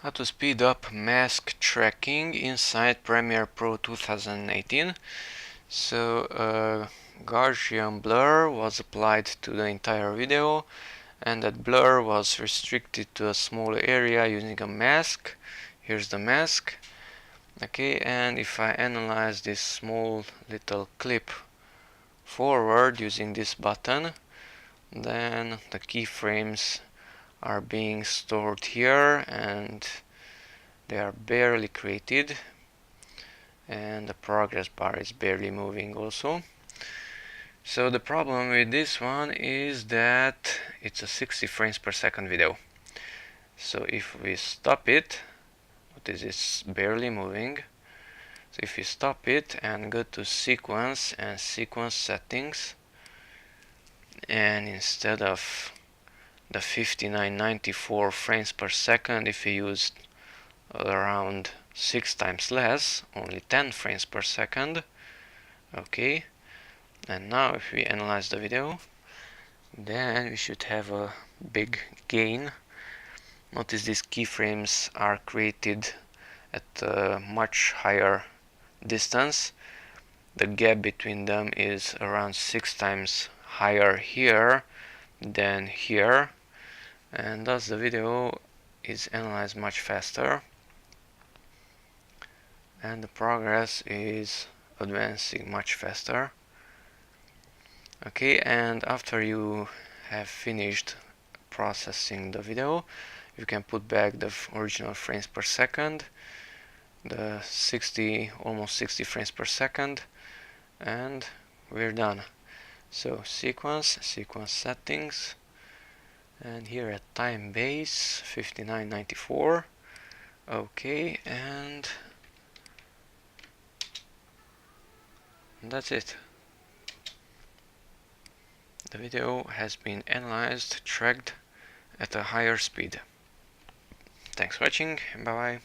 How to speed up mask tracking inside Premiere Pro 2018. So Gaussian blur was applied to the entire video, and that blur was restricted to a small area using a mask. Here's the mask. Okay, and if I analyze this small little clip forward using this button, then the keyframes are being stored here and they are barely created, and the progress bar is barely moving also. So the problem with this one is that it's a 60 frames per second video. So if we stop it, this is barely moving. So if we stop it and go to sequence and sequence settings, and instead of the 5994 frames per second, if we use around 6 times less, only 10 frames per second. Okay, and now if we analyze the video, then we should have a big gain. Notice these keyframes are created at a much higher distance. The gap between them is around 6 times higher here than here, and thus the video is analyzed much faster and the progress is advancing much faster. Okay, and after you have finished processing the video, you can put back the original frames per second, the almost 60 frames per second, and we're done. So sequence settings, and here at time base 5994. Okay, and that's it. The video has been analyzed, tracked at a higher speed. Thanks for watching, bye bye.